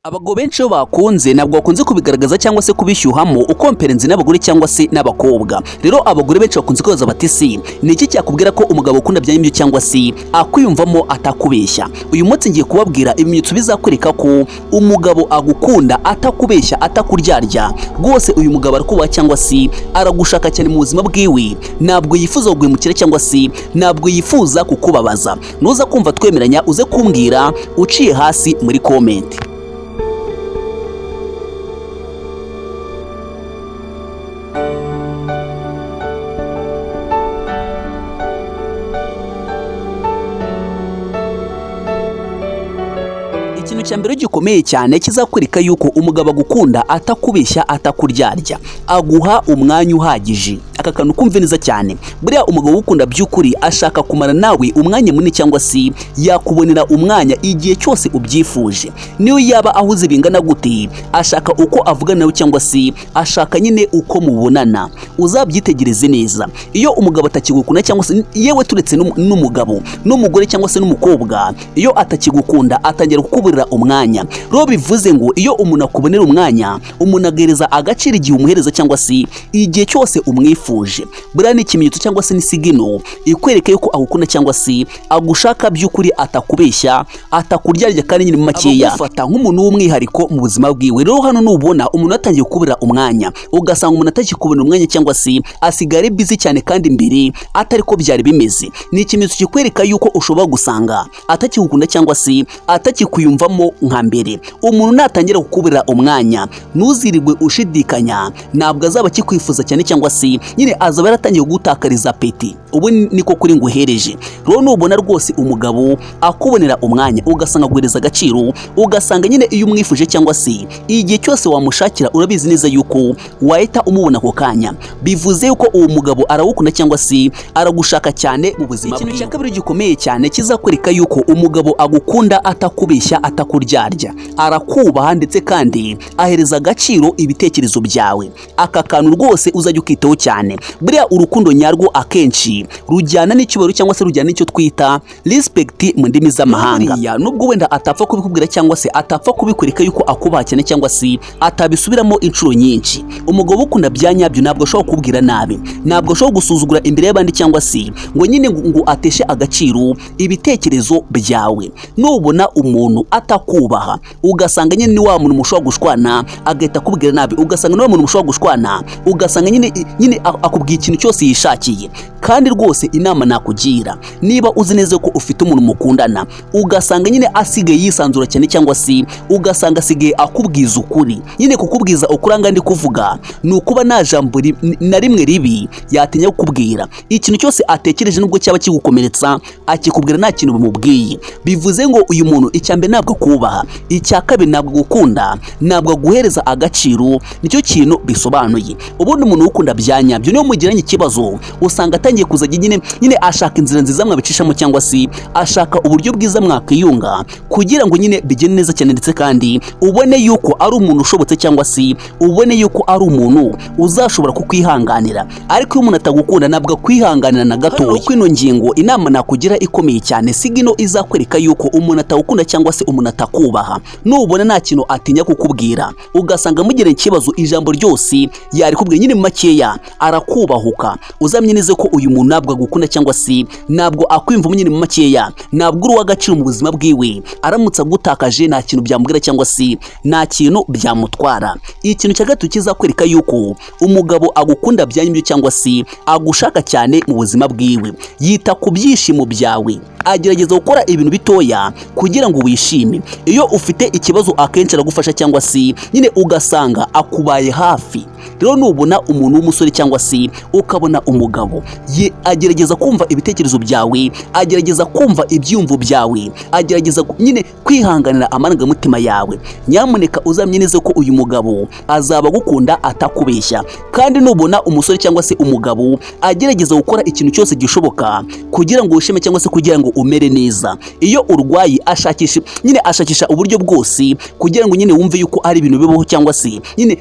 Abagabo benshi iyo bakunze ntabwo bakunze kubigaragaza cyangwa se kubishyuhamo ukomperenze n'abagore cyangwa se n'abakobwa. Rero abagore benshi bakunze kwibaza bati si ni iki cyakubwira ko umugabo ukunda bya nyibyo cyangwa se akwiyumvamo atakubeshya. Uyu munsi ngiye kubabwira ibimenyetso bizakwereka ko umugabo agukunda atakubeshya atakuryarya. Rwose uyu mugabo arakubaha cyangwa se aragushaka cyane mu buzima bwiwe, ntabwo yifuza kugwimukira cyangwa se ntabwo yifuza kukubabaza. Nuza kumva twemeranya uze kumbwira uciye hasi muri comment. Ikintu cya mbere gikomeye cyane kizakwereka yuko umugabo agukunda atakubeshya atakuryarya, aguha umwanya uhagije. Aka kantu kumve neza cyane. Buriya umugabo ukunda by'ukuri ashaka kumara nawe umwanya munini cyangwa se yakubonera umwanya igihe cyose ubyifuje. Niyo yaba ahuze bingana gute, ashaka uko avugana nawe cyangwa se ashaka nyine uko mubonana. Uzabyitegereze neza. Iyo umugabo atakigukunda cyangwa se yewe turetse n'umugabo n'umugore cyangwa se n'umukobwa, iyo atakigukunda atangira kukuburira umwanya. Rero bivuze ngo iyo umuntu akubonera umwanya, umuntu agereza agaciro igihe umuhereza cyangwa se igihe cyose umwifuje. Buriya ni ikimenyetso cyangwa se n'isigino ikwereka yuko agukunda cyangwa se agushaka by'ukuri atakubeshya atakuryarya kandi nyine mu makeya agufata nk'umuntu w'umwihariko mu buzima bwiwe. Rero hano nubona umuntu atangiye kukuburira umwanya, ugasanga umuntu atakikubonera umwanya cyangwa se asigare busy cyane kandi imbere atari ko byari bimeze, ni ikimenyetso kikwereka yuko ushobora gusanga atakigukunda cyangwa se atakikuyumvamo nka mbere. Umuntu natangira kukuburira umwanya, ntuzirirwe ushidikanya, ntabwo azaba akikwifuza cyane cyangwa se nyine azaba yaratangiye gutakariza peti. Ubu niko kuri nguhereje. Rero nubona rwose umugabo akubonera umwanya, ugasanga guhereza agaciro, ugasanga nyine iyo umwifuje cyangwa se igihe cyose wamushakira urabizi neza yuko wahita umubona ako kanya, bivuze yuko uwo mugabo arawukunda cyangwa se aragushaka cyane mu buzima bwiwe. Ikintu cya kabiri gikomeye cyane kizakwereka yuko umugabo agukunda atakubeshya atakuryarya, arakubaha ndetse kandi ahereza agaciro ibitekerezo byawe. Aka kantu rwose uzajya ukitaho cyane. Buriya urukundo nyarwo akenshi rujyana n'icyubahiro cyangwa se rujyana n'icyo twita respect mu ndimi z'amahanga. Nubwo wenda atapfa kubikubwira cyangwa se atapfa kubikwereka yuko akubaha cyane cyangwa se atabisubiramo inshuro nyinshi, umugabo ukunda bya nyabyo ntabwo ashobora kubwira nabi, ntabwo ashobora gusuzugura imbere y'abandi cyangwa se ngo nyine ngo ateshe agaciro ibitekerezo byawe. Nubona umuntu atakubaha, ugasanga nyine ni wa muntu mushobora gushwana agahita akubwira nabi, ugasanga ni wa muntu mushobora gushwana ugasanga nyine akubwiye ikintu cyose yishakiye. Kandi rwose inama nakugira, niba uzi neza ko ufite umuntu mukundana, ugasanga nyine asigaye yisanzura cyane cyangwa se ugasanga asigaye akubwiza ukuri, nyine kukubwiza ukuri anga ndi kuvuga ni ukuba nta jambo na rimwe ribi yatinya kukubwira. Ikintu cyose atekereje nubwo cyaba kigukomeretsa akikubwira nta kintu bimubwiye. Bivuze ngo uyu muntu icyambere ntabwo akubaha, icya kabiri ntabwo gukunda, ntabwo aguhereza agaciro. Nicyo kintu bisobanuye. Ubundi umuntu ukunda byanyabyo niyo mugiranye ikibazo usanga atangiye kuzajya nyine ashaka inzira nziza mwabicishamo cyangwa se ashaka uburyo bwiza mwakiyunga kugira ngo nyine bigende neza cyane, ndetse kandi ubone yuko ari umuntu ushobotse cyangwa se ubone yuko ari umuntu uzashobora kukwihanganira. Ariko iyo umuntu atagukunda ntabwo akwihanganira na gatoya. Kwino ngingo inama nakugira ikomeye cyane, sigino izakwereka yuko umuntu atagukunda cyangwa se umuntu atakubaha. Nubona nta kintu atinya kukubwira, ugasanga mugiranye ikibazo ijambo ryose yari kubwira nyine makeya arakubahuka, uzamenye neza ko uyu muntu ntabwo agukunda cyangwa se ntabwo akwimva nyine mu makeya, ntabwo uri uw'agaciro mu buzima bwiwe. Aramutse agutakaje nta kintu byamubwira cyangwa se nta kintu byamutwara. Ikintu cya gatatu kizakwereka yuko umugabo agukunda bya nyibyo cyangwa se agushaka cyane mu buzima bwiwe, yita ku byishimo byawe, agerageza gukora ibintu bitoya kugira ngo wishime. Iyo ufite ikibazo akenshi aragufasha cyangwa se nyine ugasanga akubaye hafi. Rero nubona umuntu w'umusore cyangwa se ukabona umugabo agerageza kumva ibitekerezo byawe, agerageza kumva ibyiyumvo byawe, agerageza nyine kwihanganira amarangamutima yawe, nyamuneka uzamenye neza ko uyu mugabo azaba agukunda atakubeshya. Kandi nubona umusore cyangwa se umugabo agerageza gukora ikintu cyose gishoboka kugira ngo wishime cyangwa se kugira ngo umere neza. Iyo urwaye ashakisha uburyo bwose kugira ngo nyine wumve yuko ari ibintu bibaho cyangwa se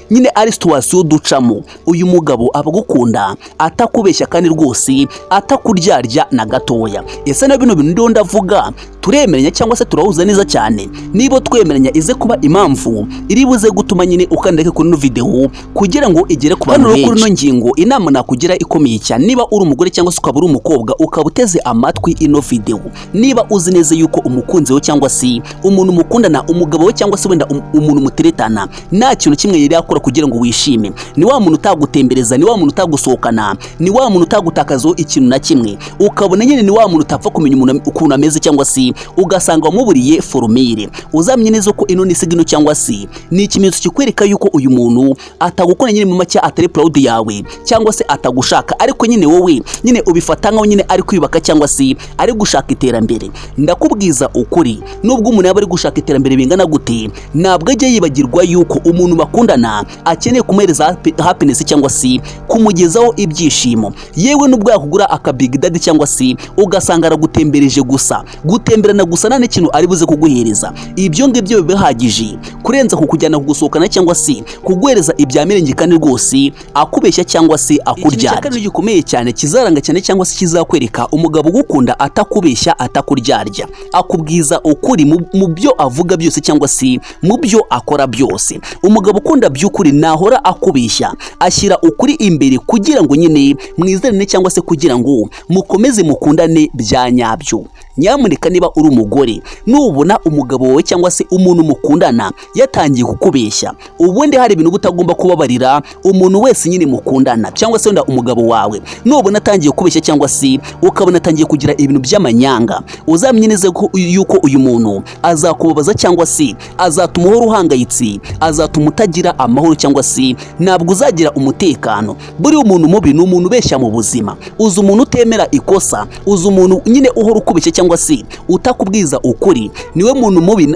nyine ari situation ducamo. Uyu mugabo abagukunda atakubeshya kandi rwose atakuryarya na gatoya. Ese na bino bintu ndiho ndavuga turemeranya cyangwa se turahuza neza cyane? Niba twemeranya ize kuba impamvu iri buze gutuma nyine ukandike kuri no video kugira ngo igere ku bantu benshi. Kuri no ngingo inama nakugira ikomeye cyane, niba uri umugore cyangwa se ukaba uri umukobwa ukaba uteze amatwi ino video, niba uzi neza yuko umukunzi we cyangwa se umuntu mukundana, umugabo we cyangwa se wenda umuntu muteretana, nta kintu kimwe yari yakora kugira ngo wishime, ni wa muntu utagutembereza, ni wa muntu utagusohokana, ni wa muntu utagutakazaho ikintu na kimwe, ukabona nyine ni wa muntu utapfa kumenya umuntu ukuntu ameze cyangwa se ugasanga wamuburiye formire, uzamenye neza ko ino ni signo cyangwa se ni ikimenyetso kikwereka yuko uyu muntu atagukunda nyine mu make, atari proud yawe cyangwa se atagushaka, ariko nyine wowe nyine ubifata nkaho nyine ari kwibaka cyangwa se ari gushaka iterambere. Ndakubwiza ukuri, nubwo umuntu yaba ari gushaka iterambere bingana gute, ntabwo ajya yibagirwa yuko umuntu bakundana akeneye kumuhereza happiness cyangwa se kumugezaho ibyishimo. Yewe nubwo yakugura aka big daddy cyangwa se ugasanga aragutembereje gusa, gutemberana gusa nta n'ikintu ari buze kuguhereza, ibyo ngibyo bibihagije kurenza kukujyana kugusohokana cyangwa se kuguhereza ibya mirenge kandi rwose akubeshya cyangwa se akuryarya. Ikintu gikomeye cyane kizaranga cyane cyangwa se kizakwereka umugabo ugukunda atakubeshya atakuryarya, akubwiza ukuri mu byo avuga byose cyangwa se mu byo akora byose. Umugabo ukunda by'ukuri nahora akubeshya, ashyira ukuri imbere kugira ngo nyine mwizerane cyangwa se kugira ngo mukomeze mukundane bya nyabyo. Nyamuneka niba uri umugore nubona umugabo wawe cyangwa se umuntu mukundana yatangiye kukubeshya, ubundi hari ibintu butagomba kubabarira umuntu wese nyine mukundana cyangwa se wenda umugabo wawe, nubona atangiye kubeshya cyangwa se ukabona atangiye kugira ibintu by'amanyanga, uzamenye neza yuko uyu muntu azakubabaza cyangwa se azatuma uhora uhangayitse, azatuma utagira amahoro cyangwa se ntabwo uzagira umutekano. Buri umuntu mubi ni umuntu ubeshya mu buzima, uzi umuntu utemera ikosa, uzi umuntu nyine uhora ukubeshya cyangwa se utakubwiza ukuri, niwe muntu mubi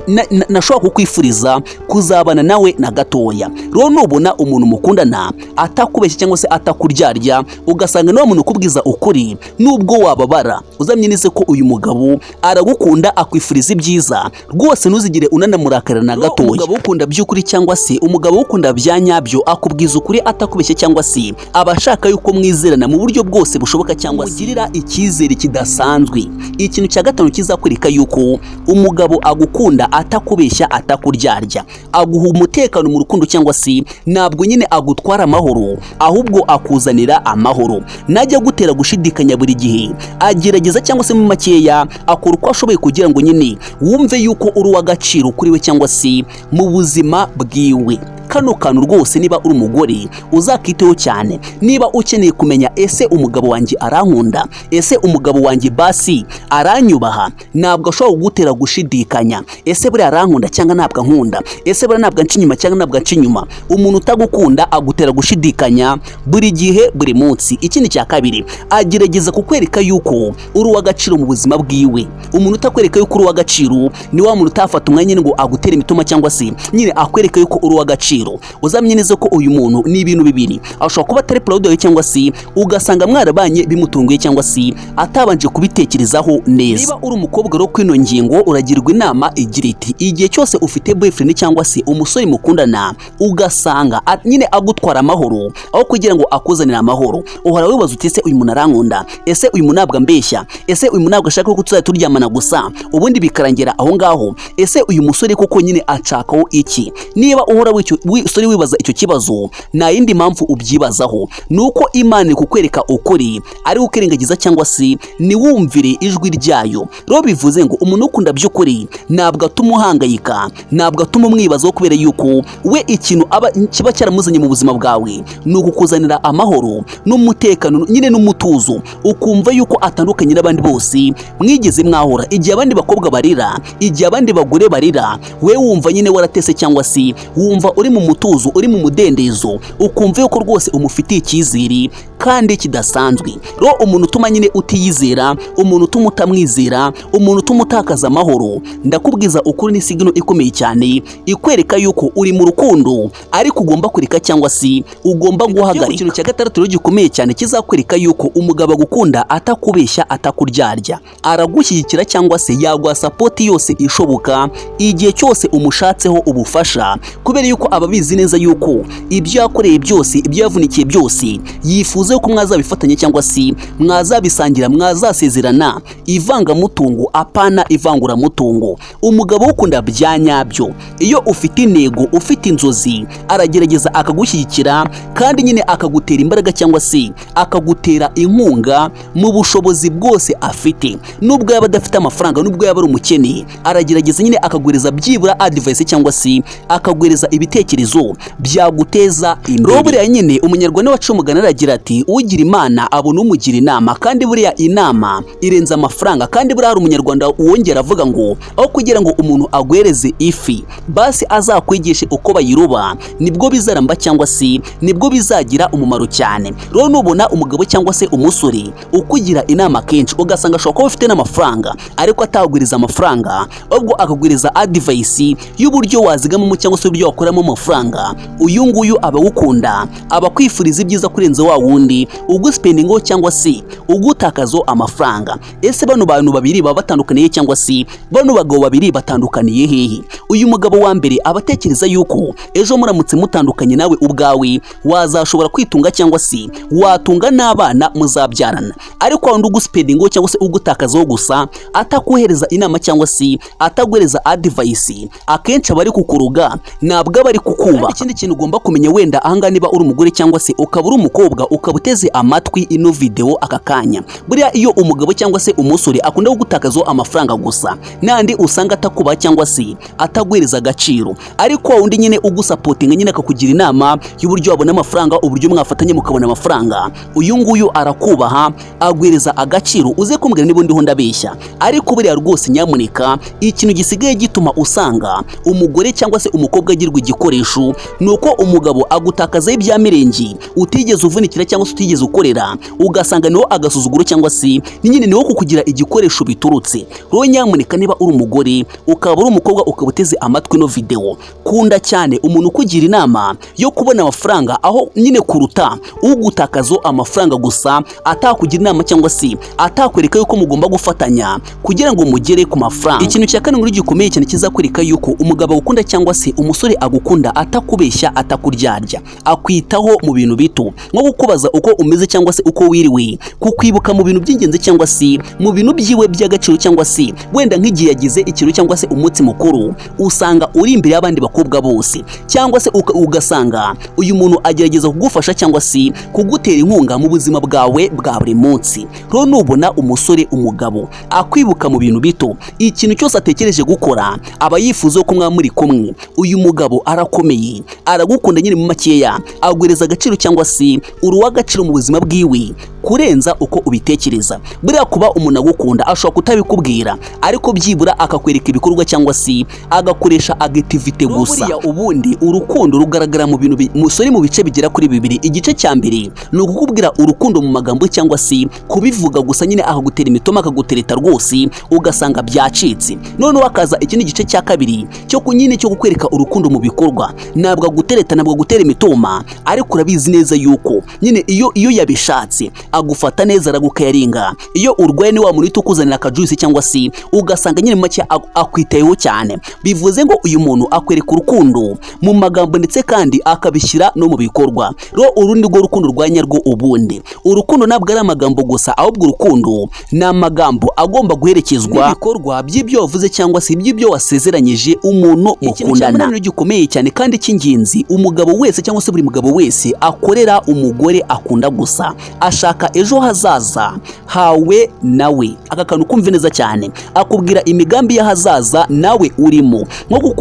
nashobora kukwifuriza kuzabana nawe na gatoya. Rero nubona umuntu mukundana atakubeshya cyangwa se atakuryarya, ugasanga niwe muntu ukubwiza ukuri, nubwo wababara uzamenye neza ko uyu mugabo aragukunda, akwifuriza ibyiza rwose, ntuzigire unanamurakarira na gatoya. Umugabo ukunda by'ukuri cyangwa se umugabo ukunda bya nyabyo akubwiza ukuri atakubeshya cyangwa se abashaka yuko mwizerana mu buryo bwose bushoboka cyangwa se ugirira icyizere kidasanzwe. Ikintu cya gatanu kizakwereka yuko umugabo agukunda atakubeshya atakuryarya, aguha umutekano mu rukundo cyangwa se ntabwo nyine agutwara amahoro, ahubwo akuzanira amahoro. Najya gutera gushidikanya buri gihe agerageza cyangwa se mu makeya akora uko ashoboye kugira ngo nyine wumve yuko uri uw'agaciro kuri we cyangwa se mu buzima bwiwe. Kano kantu rwose niba uri umugore uzakiteho cyane, niba ukeneye kumenya ese umugabo wanjye arankunda, ese umugabo wanjye basi aranyubaha, ntabwo ashobora kugutera gushidikanya, ese buri arankunda cyangwa ntabwo ankunda, ese buri ntabwo anca inyuma cyangwa ntabwo anca inyuma. Umuntu utagukunda agutera gushidikanya buri gihe buri munsi. Ikindi cya kabiri, agerageza kukwereka yuko uri uw'agaciro mu buzima bwiwe. Umuntu utakwereka yuko uri uw'agaciro ni wa muntu utafata umwanya ngo agutere imitoma cyangwa se nyine akwereka yuko uri uw'agaciro. Uzamenye neza ko uyu muntu ni ibintu bibiri, ashobora kuba atari proud yawe cyangwa se ugasanga mwarabanye bimutunguye cyangwa se atabanje kubitekerezaho neza. Niba uri umukobwa rero kwino ngingo uragirwa inama igira iti, igihe cyose ufite boyfriend cyangwa se umusore mukundana ugasanga nyine agutwara amahoro aho kugira ngo akuzanire amahoro, uhora wibaza uti ese uyu muntu arankunda, ese uyu muntu ntabwo ambeshya, ese uyu muntu ntabwo ashaka ko tuzajya turyamana gusa, ubundi bikarangera aho ngaho, ese uyu musore koko nyine acakaho iki? Niba uhora usore wibaza icyo kibazo, nta yindi mpamvu ubyibazaho, nuko Imana kukwereka ukuri ari ukirengagiza cyangwa se niwumvire ijwi ryayo. Rero bivuze ngo umuntu ukunda by'ukuri ntabwo atuma uhangayika, ntabwo atuma umwibazaho, kubera yuko we ikintu kiba cyaramuzanye mu buzima bwawe ni ukukuzanira amahoro n'umutekano nyine n'umutuzo, ukumva yuko atandukanye n'abandi bose mwigeze mwahora. Igihe abandi bakobwa barira, igihe abandi bagore barira, we wumva nyine waratese cyangwa se wumva uri mu mutuzo, uri mu mudendezo, ukumva yuko rwose umufitiye icyizere kandi kidasanzwe. Ro umuntu utuma nyine utiyizera, umuntu utuma utamwizera, umuntu utuma utakaza amahoro, ndakubwiza ukuri ni signo ikomeye cyane ikwereka yuko uri mu rukundo ariko ugomba kureka cyangwa si ugomba guhagarika. Ikintu cya gatandatu rero gikomeye cyane kizakwereka yuko umugabo agukunda atakubeshya atakuryarya, aragushyigikira cyangwa se yaguha support yose ishoboka igihe cyose umushatseho ubufasha, kubera yuko ababizi neza yuko ibyo yakoreye byose, ibyo yavunikiye byose yifuza yuko mwazabifatanya cyangwa si mwazabisangira, mwazasezerana ivangamutungo apana ivanguramutungo. Umugabo ukunda bya nyabyo, iyo ufite intego, ufite inzozi, aragerageza akagushyigikira kandi nyine akagutera imbaraga cyangwa se akagutera inkunga mu bushobozi bwose afite. Nubwo yaba adafite amafaranga, nubwo yaba ari umukene, aragerageza nyine akagwereza byibura advice cyangwa se akagwereza ibitekerezo byaguteza imbere. Buriya nyine umunyarwanda wacu umugana aragira ati ugira imana abona umugira inama, kandi buriya inama irenza amafaranga. Kandi buriya hari umunyarwanda wongera avuga ngo aho kugira ngo umuntu agwereze ifi basi azakwigishe uko bayiroba, nibwo bizaramba cyangwa se nibwo bizagira umumaro cyane. Rero nubona umugabo cyangwa se umusore ukugira inama kenshi ugasanga ashobora kuba ufite n'amafaranga ariko atagwiriza amafaranga, ubwo akagwiriza advice y'uburyo wazigamamo cyangwa se uburyo wakoramo amafaranga, uyu nguyu abagukunda abakwifuriza ibyiza kurenza wa wundi uguspendingo cyangwa se ugutakazo amafaranga. Ese bano bantu babiri baba batandukaniye cyangwa se bano bagabo babiri batandukaniye hehe? Uyu mugabo wa mbere abatekereza yuko ejo muramutse mutandukanye nawe ubwawe wazashobora kwitunga cyangwa se watunga n'abana muzabyarana, ariko wundi uguspendingo cyangwa se ugutakazaho gusa atakuhereza inama cyangwa se ataguhereza advice, akenshi abari kukuruga nabwo abari kukuba. Ikindi kintu ugomba kumenya, wenda ahanga niba uri umugore cyangwa se ukaba uri umukobwa ukaba uteze amatwi ino video aka kanya, buriya iyo umugabo cyangwa se umusore akunda gutakazaho amafaranga gusa, nandi usanga atakuba cyangwa se atagwereza agaciro, ariko wundi nyine ugusapotinga nyine akakugira inama y'uburyo wabona amafaranga, uburyo mwafatanye mukabona amafaranga, uyu nguyu arakubaha agwereza agaciro. Uze kumbwira niba ndiho ndabeshya, ariko buriya rwose nyamuneka ikintu gisigaye gituma usanga umugore cyangwa se umukobwa agirwa igikoresho nuko umugabo agutakazaho ibya mirenge utigeze uvunikira cyangwa se utigeze ukorera, ugasanga niwo agasuzuguro cyangwa se nyine niwo kukugira igikoresho biturutse. Rero nyamuneka niba uri umugore ukaba uri umukobwa ukaba uteze amatwi no video, kunda cyane umuntu ukugira inama yo kubona amafaranga aho nyine kuruta ugutakazo amafaranga gusa atakugira inama cyangwa se atakwereka yuko mugomba gufatanya kugira ngo mugere ku mafaranga. Ikintu cya kane muri gikomeye cyane kizakwereka yuko umugabo agukunda cyangwa se umusore agukunda atakubeshya atakuryarya, akwitaho mu bintu bito nko kukubaza uko umeze cyangwa se uko wiriwe, kukwibuka mu bintu by'ingenzi cyangwa se mu bintu byiwe by'agaciro, cyangwa se wenda nk'igihe yagize ikintu cyangwa se umunsi mukuru usanga uri imbere y'abandi bakobwa bose, cyangwa se ugasanga uyu muntu agerageza kugufasha cyangwa se kugutera inkunga mu buzima bwawe bwa buri munsi. Rero nubona umusore umugabo akwibuka mu bintu bito, ikintu cyose atekereje gukora aba yifuza ko mwamuri kumwe, uyu mugabo arakomeye, aragukunda nyine mu makeya, agwereza agaciro cyangwa se uruwa agaciro mu buzima bwiwe kurenza uko ubitekereza. Buriya kuba umuntu agukunda ashobora kutabikubwira, ariko byibura akakwereka ibikorwa cyangwa se agakoresha activity gusa. Buriya ubundi urukundo rugaragara mu bintu musore mu bice bigera kuri bibiri. Igice cya mbere ni ukukubwira urukundo mu magambo cyangwa se kubivuga gusa, nyine akagutera imitoma akagutereta rwose ugasanga byacitse. None wakaza ikindi gice cya kabiri cyo kunyine cyo kukwereka urukundo mu bikorwa, nabwo agutereta nabwo agutera imitoma, ariko urabizi neza yuko nyine iyo yabishatse agufata neza aragukayaringa. Iyo urwaye ni wa muntu ukuzanira akajuice cyangwa se ugasanga nyine make akwitayeho cyane, bivuze ngo uyu muntu akwereka urukundo mu magambo ndetse kandi akabishyira no mu bikorwa. Rero urundi rwo rukundo rwanya rwo ubundi urukundo ntabwo ari amagambo gusa, ahubwo urukundo ni amagambo agomba guherekezwa n'ibikorwa by'ibyo wavuze cyangwa se by'ibyo wasezeranyije umuntu mukundana. Ikintu gikomeye cyane kandi cy'ingenzi umugabo wese cyangwa se buri mugabo wese akorera umugore akunda gusa, ashaka ejo hazaza hawe nawe. Aka kantu kumve neza cyane, akubwira imigambi y'ahazaza nawe urimo,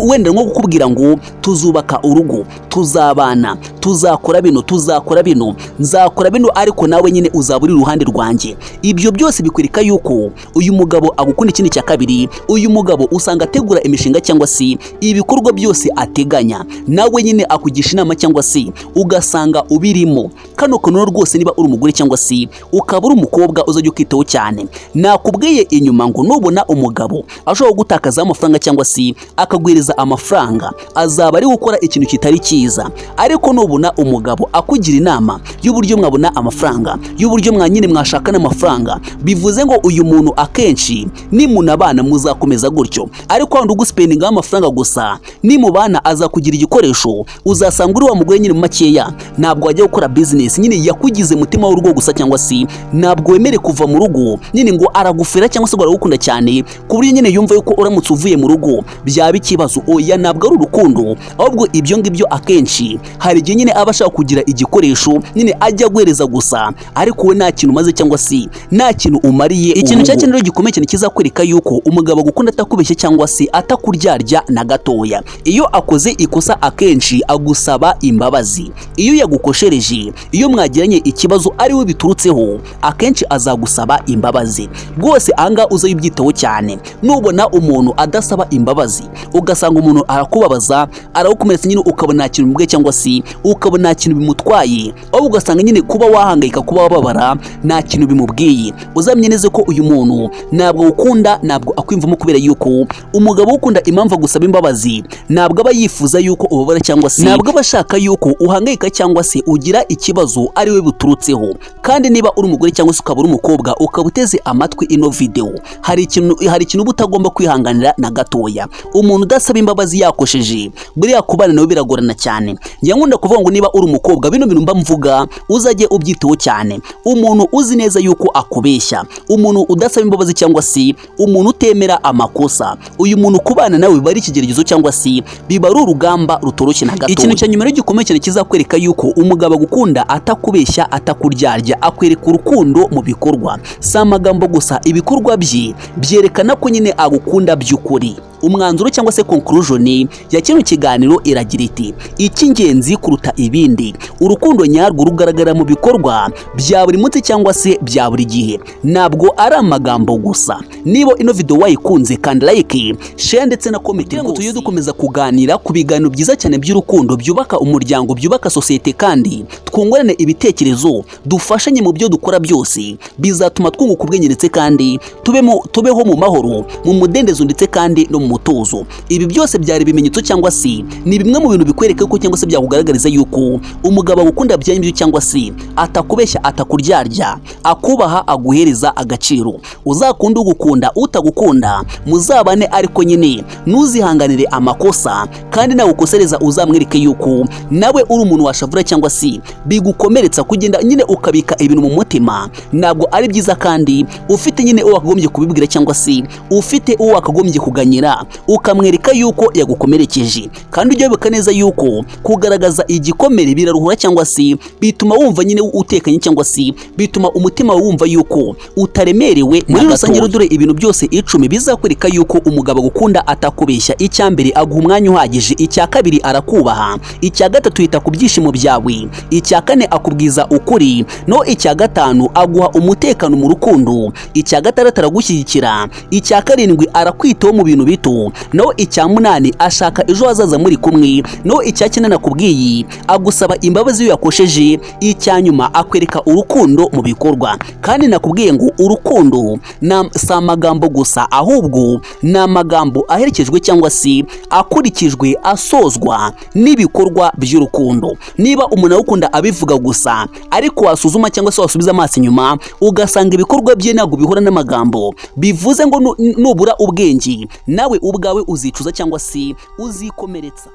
wenda nko kukubwira ngo tuzubaka urugo, tuzabana, tuzakora bino, tuzakora bino, nzakora bino, ariko nawe nyine uzaba uri iruhande rwanjye. Ibyo byose bikwereka yuko uyu mugabo agukunda. Ikindi cya kabiri, uyu mugabo usanga ategura imishinga cyangwa se ibikorwa byose ateganya nawe nyine akugisha inama cyangwa se ugasanga ubirimo. Kano kantu rwose niba uri umugore cyangwa se ukaba uri umukobwa uzajya ukitaho cyane. Nakubwiye inyuma ngo nubona umugabo ashobora gutakaza amafaranga cyangwa se akaguhereza amafaranga, azaba ari gukora ikintu kitari cyiza. Ariko nubona umugabo akugira inama y'uburyo mwabona amafaranga, y'uburyo mwanyine mwashakana amafaranga, bivuze ngo uyu muntu akenshi nimunabana muzakomeza gutyo. Ariko wandi ugusipendinga amafaranga gusa, nimubana azakugira igikoresho, uzasanga uri wa mugore nyine mu makeya, ntabwo wajya gukora business nyine yakugize mutima w'urugo gusa, cyangwa se ntabwo wemere kuva mu rugo nyine ngo aragufera cyangwa se aragukunda cyane ku buryo nyine yumva yuko uramutse uvuye mu rugo byaba ikibazo. Oya, ntabwo ari urukundo, ahubwo ibyo ngibyo akenshi hari igihe nyine aba ashaka kugira igikoresho nyine ajya guhereza gusa, ariko we nta kintu umaze cyangwa se nta kintu umariye. Ikintu cyane rero gikomeye cyane kizakwereka yuko umugabo agukunda atakubeshye cyangwa se atakuryarya na gatoya. Iyo akoze ikosa akenshi agusaba imbabazi. Iyo yagukoshereje, iyo mwagiranye ikibazo ari we biturutseho, akenshi azagusaba imbabazi. Rwose anga uza yubyitaho cyane. Nubona umuntu adasaba imbabazi, ugasanga umuntu arakubabaza, aragukomeretsa nyine ukabona nta kintu bimubwiye cyangwa se ukabona nta kintu bimutwaye, aho ugasanga nyine kuba wahangayika, kuba wababara nta kintu bimubwiye, uzamenye neza ko uyu muntu ntabwo ukunda, ntabwo akwimvamo, kubera yuko umugabo ukunda impamvu agusaba imbabazi ntabwo aba yifuza yuko ubabara cyangwa se ntabwo aba ashaka yuko uhangayika cyangwa se ugira ikibazo ari we buturutseho. Kandi niba uri umugore cyangwa se ukaba uri umukobwa ukaba uteze amatwi ino video, hari ikintu uba utagomba kwihanganira na gatoya. Umuntu udasaba imbabazi yakosheje, buriya kubana nawe biragorana cyane. Njya nkunda kuvuga ngo niba uri umukobwa, bino bintu mba mvuga uzajye ubyitaho cyane. Umuntu uzi neza yuko akubeshya, umuntu udasaba imbabazi cyangwa se umuntu utemera amakosa, uyu muntu kubana nawe biba ari ikigeragezo cyangwa se biba ari urugamba rutoroshye na gatoya. Ikintu cya nyuma rero gikomeye cyane kizakwereka yuko umugabo agukunda atakubeshya, atakuryarya, akwereka urukundo mu bikorwa. Si amagambo gusa, ibikorwa bye byerekana ko nyine agukunda by'ukuri. Umwanzuro cyangwa se conclusion ya kino kiganiro iragira iti: icy'ingenzi kuruta ibindi, urukundo nyarwo rugaragara mu bikorwa bya buri munsi cyangwa se bya buri gihe, ntabwo ari amagambo gusa. Niba ino video wayikunze, kandi like, share ndetse na comment, ngo tujye dukomeza kuganira ku biganiro byiza cyane by'urukundo, byubaka umuryango, byubaka societe, kandi twungurane ibitekerezo, dufashanye mu byo dukora byose, bizatuma twunguka ubwenge ndetse kandi tubeho mu mahoro, mu mudendezo ndetse kandi no mu mutuzo. Ibi byose byari ibimenyetso cyangwa se ni bimwe mu bintu bikwereka ko cyangwa se byakugaragariza yuko umugabo agukunda byanyibyo cyangwa se atakubeshya, atakuryarya, akubaha, aguhereza agaciro. Uzakunda ugukunda, utagukunda muzabane, ariko nyine nuzihanganire amakosa, kandi nawe ukosereza uzamwereke yuko nawe uri umuntu washavura cyangwa se bigukomeretsa, kugenda nyine ukabika ibintu mu mutima ntabwo ari byiza. Kandi ufite nyine uwo wakagombye kubibwira cyangwa se ufite uwo wakagombye kuganyira, ukamwereka yuko yagukomerekeje. Kandi ujye wibuka neza yuko kugaragaza igikomere biraruhura cyangwa se bituma wumva nyine utekanye, cyangwa se bituma umutima wumva yuko utaremerewe. Muri rusange dore ibintu byose 10 bizakwereka yuko umugabo agukunda atakubeshya. Icya mbere, aguha umwanya uhagije. Icya kabiri, arakubaha. Icya gatatu, yita ku byishimo byawe. Icya kane, akubwiza ukuri. No icya gatanu, aguha umutekano mu rukundo. Icya gatandatu, aragushyigikira. Icya karindwi, arakwitaho mu bintu bito. No icya munani, ashaka ejo hazaza muri kumwe. No icya cyenda nakubwiye, agusaba imbabazi iyo yakosheje. Icya nyuma, akwereka urukundo mu bikorwa. Kandi nakubwiye ngo urukundo si amagambo gusa, ahubwo ni amagambo aherekejwe cyangwa se akurikijwe, asozwa n'ibikorwa by'urukundo. Niba umuntu awukunda abivuga gusa, ariko wasuzuma cyangwa se wasubiza amaso inyuma ugasanga ibikorwa bye ntabwo bihura n'amagambo, bivuze ngo nubura ubwenge nawe ubwawe uzicuza cyangwa se uzikomeretsa.